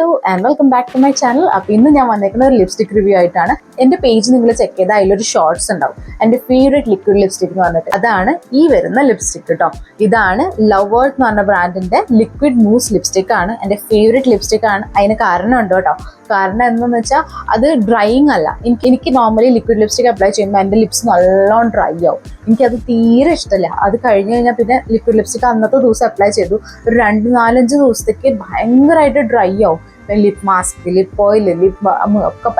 Hello and welcome back to my channel. അപ്പോൾ ഇന്ന് ഞാൻ വന്നേക്കുന്ന ഒരു ലിപ്സ്റ്റിക് റിവ്യൂ ആയിട്ടാണ്. എൻ്റെ പേജ് നിങ്ങൾ ചെക്ക് ചെയ്താൽ അതിലൊരു ഷോർട്സ് ഉണ്ടാവും, എൻ്റെ ഫേവറേറ്റ് ലിക്വിഡ് ലിപ്സ്റ്റിക് എന്ന് പറഞ്ഞിട്ട്. അതാണ് ഈ വരുന്ന ലിപ്സ്റ്റിക് കേട്ടോ. ഇതാണ് ലവേർഡ് എന്ന് പറഞ്ഞ ബ്രാൻഡിൻ്റെ ലിക്വിഡ് മൂസ് ലിപ്സ്റ്റിക് ആണ്. എൻ്റെ ഫേവറേറ്റ് ലിപ്സ്റ്റിക് ആണ്. അതിന് കാരണമുണ്ട് കേട്ടോ. കാരണം എന്താണെന്ന് വെച്ചാൽ അത് ഡ്രൈയിങ് അല്ല. എനിക്ക് നോർമലി ലിക്വിഡ് ലിപ്സ്റ്റിക് അപ്ലൈ ചെയ്യുമ്പോൾ എൻ്റെ ലിപ്സ് നല്ലോണം ഡ്രൈ ആവും. എനിക്കത് തീരെ ഇഷ്ടമില്ല. അത് കഴിഞ്ഞ് കഴിഞ്ഞാൽ പിന്നെ ലിക്വിഡ് ലിപ്സ്റ്റിക് അന്നത്തെ ദിവസം അപ്ലൈ ചെയ്തു, ഒരു 2-4 ദിവസത്തേക്ക് ഭയങ്കരമായിട്ട് ഡ്രൈ ആവും. Lip mask, lip oil, lip balm ഒക്കെ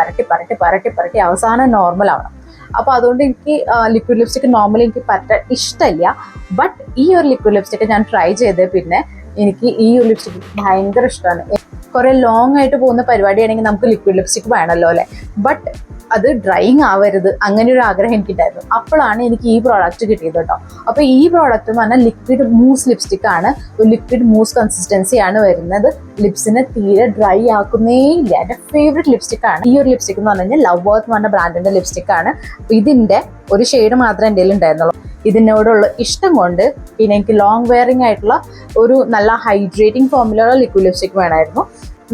പരട്ടി അവസാനം നോർമൽ ആവണം. അപ്പോൾ അതുകൊണ്ട് എനിക്ക് ലിക്വിഡ് ലിപ്സ്റ്റിക് നോർമലി എനിക്ക് പറ്റാൻ ഇഷ്ടമില്ല. ബട്ട് ഈ ഒരു ലിക്വിഡ് ലിപ്സ്റ്റിക് ഞാൻ ട്രൈ ചെയ്തേ പിന്നെ എനിക്ക് ഈ ഒരു ലിപ്സ്റ്റിക് ഭയങ്കര ഇഷ്ടമാണ്. കുറേ ലോങ് ആയിട്ട് പോകുന്ന പരിപാടിയാണെങ്കിൽ നമുക്ക് ലിക്വിഡ് ലിപ്സ്റ്റിക് വേണമല്ലോ അല്ലേ. ബട്ട് അത് ഡ്രൈയിങ് ആവരുത്, അങ്ങനെ ഒരു ആഗ്രഹം എനിക്കുണ്ടായിരുന്നു. അപ്പോഴാണ് എനിക്ക് ഈ പ്രോഡക്റ്റ് കിട്ടിയത് കേട്ടോ. അപ്പോൾ ഈ പ്രോഡക്റ്റ് എന്ന് പറഞ്ഞാൽ ലിക്വിഡ് മൂസ് ലിപ്സ്റ്റിക് ആണ്. ലിക്വിഡ് മൂസ് കൺസിസ്റ്റൻസി ആണ് വരുന്നത്. ലിപ്സിനെ തീരെ ഡ്രൈ ആക്കുന്നേ ഇല്ല. എൻ്റെ ഫേവറേറ്റ് ലിപ്സ്റ്റിക് ആണ് ഈ ഒരു ലിപ്സ്റ്റിക് എന്ന് പറഞ്ഞു കഴിഞ്ഞാൽ ലവേർഡ് എന്ന് പറഞ്ഞ ബ്രാൻഡിൻ്റെ ലിപ്സ്റ്റിക് ആണ്. ഇതിൻ്റെ ഒരു ഷെയ്ഡ് മാത്രമേ എൻ്റെ കയ്യിൽ ഉണ്ടായിരുന്നുള്ളൂ. ഇതിനോടുള്ള ഇഷ്ടം കൊണ്ട് പിന്നെ എനിക്ക് ലോങ് വെയറിംഗ് ആയിട്ടുള്ള ഒരു നല്ല ഹൈഡ്രേറ്റിംഗ് ഫോമിലുള്ള ലിക്വിഡ് ലിപ്സ്റ്റിക് വേണമായിരുന്നു.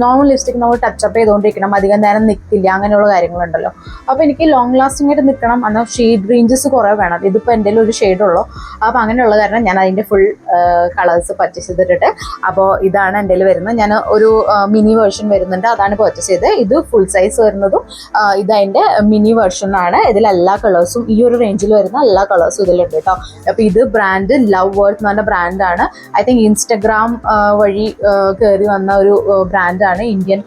നോർമൽ ലിപ്സ്റ്റിക് നമ്മൾ ടച്ചപ്പ് ചെയ്തുകൊണ്ടിരിക്കണം, അധികം നേരം നിൽക്കില്ല, അങ്ങനെയുള്ള കാര്യങ്ങളുണ്ടല്ലോ. അപ്പോൾ എനിക്ക് ലോങ് ലാസ്റ്റിംഗ് ആയിട്ട് നിൽക്കണം, എന്നാൽ ഷെയ്ഡ് റേഞ്ചസ് കുറേ വേണം. ഇതിപ്പോൾ എൻ്റെ ഒരു ഷെയ്ഡുള്ളൂ. അപ്പോൾ അങ്ങനെയുള്ള കാരണം ഞാൻ അതിൻ്റെ ഫുൾ കളേഴ്സ് പർച്ചേസ് ചെയ്തിട്ട്, അപ്പോൾ ഇതാണ് എൻ്റെ വരുന്നത്. ഞാൻ ഒരു മിനി വേർഷൻ വരുന്നുണ്ട്, അതാണ് പർച്ചേസ് ചെയ്തത്. ഇത് ഫുൾ സൈസ് വരുന്നതും ഇതതിൻ്റെ മിനി വേർഷനാണ്. ഇതിലെല്ലാ കളേഴ്സും ഈ ഒരു റേഞ്ചിൽ വരുന്ന എല്ലാ കളേഴ്സും ഇതിലുണ്ട് കേട്ടോ. അപ്പോൾ ഇത് ബ്രാൻഡ് ലവേർഡ് എന്ന് പറഞ്ഞ ബ്രാൻഡാണ്. ഐ തിങ്ക് ഇൻസ്റ്റഗ്രാം വഴി കയറി വന്ന ഒരു ബ്രാൻഡ്, ഇന്ത്യൻ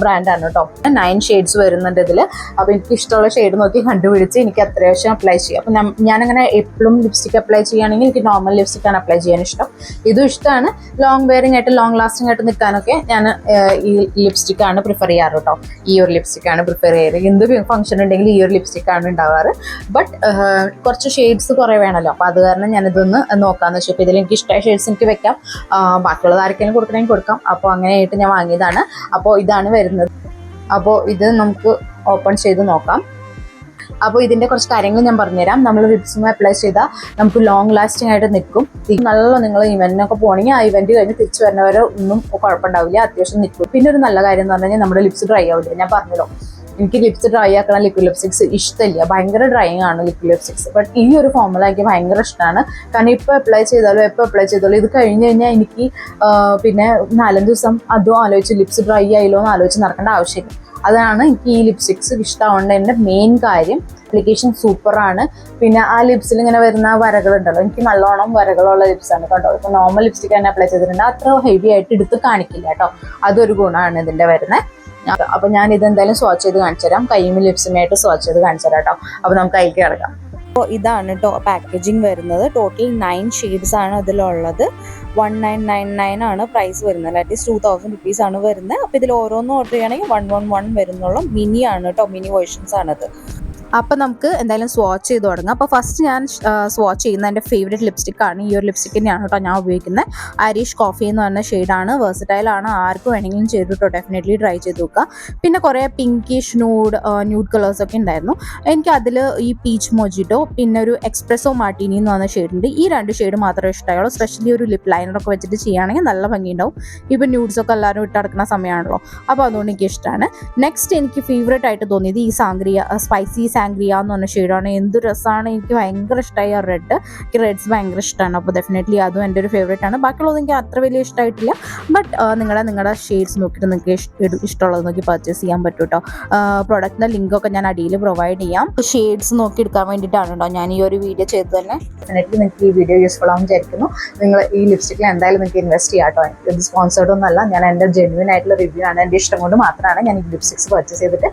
ബ്രാൻഡാണ് കേട്ടോ. 9 ഷെയ്ഡ്സ് വരുന്നുണ്ട് ഇതിൽ. അപ്പോൾ എനിക്ക് ഇഷ്ടമുള്ള ഷെയ്ഡ് നോക്കി കണ്ടുപിടിച്ച് എനിക്ക് അത്യാവശ്യം അപ്ലൈ ചെയ്യാം. അപ്പം ഞാനങ്ങനെ എപ്പോഴും ലിപ്സ്റ്റിക് അപ്ലൈ ചെയ്യുകയാണെങ്കിൽ എനിക്ക് നോർമൽ ലിപ്സ്റ്റിക്കാണ് അപ്ലൈ ചെയ്യാൻ ഇഷ്ടം. ഇതും ഇഷ്ടമാണ്. ലോങ് വെയറിംഗ് ആയിട്ട് ലോങ് ലാസ്റ്റിംഗ് ആയിട്ട് നിൽക്കാനൊക്കെ ഞാൻ ഈ ലിപ്സ്റ്റിക്കാണ് പ്രിഫർ ചെയ്യാറ് കേട്ടോ. ഈ ഒരു ലിപ്സ്റ്റിക്കാണ് പ്രിഫർ ചെയ്യാറ്. എന്ത് ഫംഗ്ഷൻ ഉണ്ടെങ്കിൽ ഈ ഒരു ലിപ്സ്റ്റിക്കാണ് ഉണ്ടാവാറ്. ബട്ട് കുറച്ച് ഷെയ്ഡ്സ് കുറേ വേണമല്ലോ, അപ്പോൾ അത് കാരണം ഞാനിതൊന്ന് നോക്കാമെന്ന് വെച്ചു. അപ്പോൾ ഇതിൽ എനിക്ക് ഇഷ്ടമായ ഷെയ്ഡ്സ് എനിക്ക് വെക്കാം, ബാക്കിയുള്ളത് ആർക്കെങ്കിലും കൊടുക്കണമെങ്കിൽ കൊടുക്കാം. അപ്പോൾ അങ്ങനെയായിട്ട് ഞാൻ വാങ്ങിയതാണ്. അപ്പോൾ ഇതാണ് വരുന്നത്. അപ്പോൾ ഇത് നമുക്ക് ഓപ്പൺ ചെയ്ത് നോക്കാം. അപ്പോൾ ഇതിൻ്റെ കുറച്ച് കാര്യങ്ങൾ ഞാൻ പറഞ്ഞുതരാം. നമ്മൾ ലിപ്സിന് അപ്ലൈ ചെയ്താൽ നമുക്ക് ലോങ് ലാസ്റ്റിംഗ് ആയിട്ട് നിൽക്കും. നല്ല നിങ്ങൾ ഇവൻറ്റിനൊക്കെ പോകണമെങ്കിൽ ആ ഇവൻറ്റ് കഴിഞ്ഞ് തിരിച്ചു വരുന്നവരെ ഒന്നും കുഴപ്പമുണ്ടാവില്ല, അത്യാവശ്യം നിൽക്കും. പിന്നെ ഒരു നല്ല കാര്യം എന്ന് പറഞ്ഞു കഴിഞ്ഞാൽ നമ്മുടെ ലിപ്സ് ഡ്രൈ ആവില്ല. ഞാൻ പറഞ്ഞല്ലോ, എനിക്ക് ലിപ്സ് ഡ്രൈ ആക്കണം ലിക്വിഡ് ലിപ്സ്റ്റിക്സ് ഇഷ്ടമില്ല, ഭയങ്കര ഡ്രൈയിങ് ആണ് ലിക്വിഡ് ലിപ്സ്റ്റിക്സ്. ബട്ട് ഈ ഒരു ഫോമുല എനിക്ക് ഭയങ്കര ഇഷ്ടമാണ്. കാരണം ഇപ്പോൾ അപ്ലൈ ചെയ്താലും ഇത് കഴിഞ്ഞ് കഴിഞ്ഞാൽ എനിക്ക് പിന്നെ 4-5 ദിവസം അതും ആലോചിച്ച് ലിപ്സ് ഡ്രൈ ആയില്ലോ എന്ന് ആലോചിച്ച് നടക്കേണ്ട ആവശ്യമില്ല. അതാണ് എനിക്ക് ഈ ലിപ്സ്റ്റിക്സ് ഇഷ്ടമാവേണ്ടതിൻ്റെ മെയിൻ കാര്യം. ആപ്ലിക്കേഷൻ സൂപ്പറാണ്. പിന്നെ ആ ലിപ്സിൽ ഇങ്ങനെ വരുന്ന വരകളുണ്ടല്ലോ, എനിക്ക് നല്ലോണം വരകളുള്ള ലിപ്സാണ് കേട്ടോ. ഇപ്പോൾ നോർമൽ ലിപ്സ്റ്റിക് തന്നെ അപ്ലൈ ചെയ്തിട്ടുണ്ട്, അത്ര ഹെവി ആയിട്ട് എടുത്ത് കാണിക്കില്ല കേട്ടോ. അതൊരു ഗുണമാണ് ഇതിൻ്റെ വരുന്നത്. അപ്പോൾ ഞാൻ ഇതെന്തായാലും സ്വാച്ച് ചെയ്ത് കാണിച്ചു തരാം. കൈയും ലിപ്സുമായിട്ട് സ്വാച്ച് ചെയ്ത് കാണിച്ചു തരാം കേട്ടോ. അപ്പോൾ നമുക്ക് അതിലേക്ക് കിടക്കാം. അപ്പോൾ ഇതാണ് കേട്ടോ പാക്കേജിങ് വരുന്നത്. ടോട്ടൽ 9 ഷെയ്ഡ്സ് ആണ് ഇതിലുള്ളത്. 1999 ആണ് പ്രൈസ് വരുന്നത്. അറ്റ്ലീസ്റ്റ് 2000 rupees ആണ് വരുന്നത്. അപ്പോൾ ഇതിൽ ഓരോന്നും ഓർഡർ ചെയ്യുകയാണെങ്കിൽ 111 വരുന്നുള്ളൂ. മിനി ആണ് കേട്ടോ, മിനി വേർഷൻസ് ആണത്. അപ്പോൾ നമുക്ക് എന്തായാലും സ്വാച്ച് ചെയ്ത് തുടങ്ങാം. അപ്പോൾ ഫസ്റ്റ് ഞാൻ സ്വാച്ച് ചെയ്യുന്ന എൻ്റെ ഫേവറേറ്റ് ലിപ്സ്റ്റിക് ആണ്. ഈ ഒരു ലിപ്സ്റ്റിക് തന്നെയാണ് കേട്ടോ ഞാൻ ഉപയോഗിക്കുന്നത്. ഐറിഷ് കോഫി എന്ന് പറഞ്ഞ ഷെയ്ഡാണ്. വേഴ്സറ്റൈൽ ആണ്, ആർക്ക് വേണമെങ്കിലും ചെയ്തു കേട്ടോ. ഡെഫിനറ്റ്ലി ട്രൈ ചെയ്ത് നോക്കുക. പിന്നെ കുറേ പിങ്കിഷ് ന്യൂഡ് കളേഴ്സൊക്കെ ഉണ്ടായിരുന്നു. എനിക്ക് അതിൽ ഈ പീച്ച് മൊജിറ്റോ പിന്നെ ഒരു എക്സ്പ്രസോ മാർട്ടിനി എന്ന് പറഞ്ഞ ഷെയ്ഡുണ്ട്. ഈ 2 ഷെയ്ഡ് മാത്രമേ ഇഷ്ടമായുള്ളൂ. സ്പെഷ്യലി ഒരു ലിപ്പ് ലൈനറൊക്കെ വെച്ചിട്ട് ചെയ്യുകയാണെങ്കിൽ നല്ല ഭംഗിയുണ്ടാവും. ഇപ്പോൾ ന്യൂഡ്സൊക്കെ എല്ലാവരും ഇട്ട് നടക്കുന്ന സമയമാണല്ലോ, അപ്പോൾ അതുകൊണ്ട് എനിക്ക് ഇഷ്ടമാണ്. നെക്സ്റ്റ് എനിക്ക് ഫേവറേറ്റ് ആയിട്ട് തോന്നിയത് ഈ സാംഗ്രിയ സ്പൈസി സാംഗ്രിയ എന്ന് പറഞ്ഞ ഷെയ്ഡാണ്. എന്ത് രസമാണ്, എനിക്ക് ഭയങ്കര ഇഷ്ടമായി ആ റെഡ്. എനിക്ക് റെഡ്സ് ഭയങ്കര ഇഷ്ടമാണ്. അപ്പോൾ ഡെഫിനറ്റ്ലി അതും എൻ്റെ ഒരു ഫേവറേറ്റ് ആണ്. ബാക്കിയുള്ളത് എനിക്ക് അത്ര വലിയ ഇഷ്ടമായിട്ടില്ല. ബട്ട് നിങ്ങളുടെ ഷെയ്ഡ്സ് നോക്കിയിട്ട് നിങ്ങൾക്ക് ഇഷ്ടമുള്ളത് നോക്കി പർച്ചേസ് ചെയ്യാൻ പറ്റും കേട്ടോ. പ്രൊഡക്റ്റിൻ്റെ ലിങ്കൊക്കെ ഞാൻ അടിയിൽ പ്രൊവൈഡ് ചെയ്യാം. ഷെയ്ഡ്സ് നോക്കി എടുക്കാൻ വേണ്ടിയിട്ടാണ് കേട്ടോ ഞാൻ ഈ ഒരു വീഡിയോ ചെയ്ത് തന്നെ. ഡെഫിനറ്റ്ലി നിങ്ങൾക്ക് ഈ വീഡിയോ യൂസ്ഫുൾ ആവും വിചാരിക്കുന്നു. നിങ്ങൾ ഈ ലിപ്സ്റ്റിക്കിൽ എന്തായാലും നിങ്ങൾക്ക് ഇൻവെസ്റ്റ് ചെയ്യാം കേട്ടോ. ഇത് സ്പോൺസേർഡ് ഒന്നല്ല, ഞാൻ എൻ്റെ ജെന്യുവൻ ആയിട്ടുള്ള റിവ്യൂ ആണ്. എൻ്റെ ഇഷ്ടം കൊണ്ട് മാത്രമാണ് ഞാൻ ഈ ലിപ്സ്റ്റിക്സ് പർച്ചേസ് ചെയ്തിട്ട്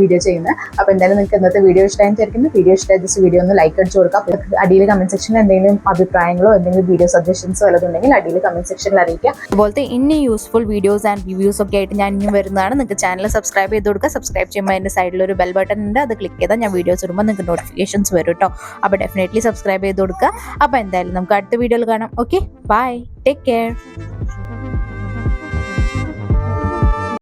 വീഡിയോ ചെയ്യുന്നത്. അപ്പോൾ എന്തായാലും നിങ്ങൾക്ക് ഇന്നത്തെ വീഡിയോ ഇഷ്ടമായി വിചാരിക്കുന്നു. വീഡിയോ ഇഷ്ടമായി ജസ്റ്റ് വീഡിയോ ഒന്ന് ലൈക്ക് അടിച്ച് കൊടുക്കുക. അടിയിൽ കമന്റ് സെക്ഷനിൽ എന്തെങ്കിലും അഭിപ്രായങ്ങളോ എന്തെങ്കിലും വീഡിയോ സജഷൻസോ വല്ലതുണ്ടെങ്കിൽ അടിയിൽ കമന്റ് സെക്ഷനിൽ അറിയിക്കുക. അതുപോലത്തെ ഇനി യൂസ്ഫുൾ വീഡിയോസ് ആൻഡ് റിവ്യൂസ് ഒക്കെ ആയിട്ട് ഞാൻ ഇനി വരുന്നതാണ്. നിങ്ങൾക്ക് ചാനൽ സബ്സ്ക്രൈബ് ചെയ്ത് കൊടുക്കുക. സബ്സ്ക്രൈബ് ചെയ്യുമ്പോൾ അതിൻ്റെ സൈഡിൽ ഒരു ബെൽ ബട്ടൺ ഉണ്ട്, അത് ക്ലിക്ക് ചെയ്താൽ ഞാൻ വീഡിയോസ് ഇടുമ്പോൾ നിങ്ങൾക്ക് നോട്ടിഫിക്കേഷൻസ് വരും കേട്ടോ. അപ്പോൾ ഡെഫിനറ്റ്ലി സബ്സ്ക്രൈബ് ചെയ്ത് കൊടുക്കുക. അപ്പോൾ എന്തായാലും നമുക്ക് അടുത്ത വീഡിയോയിൽ കാണാം. Okay, bye, take care.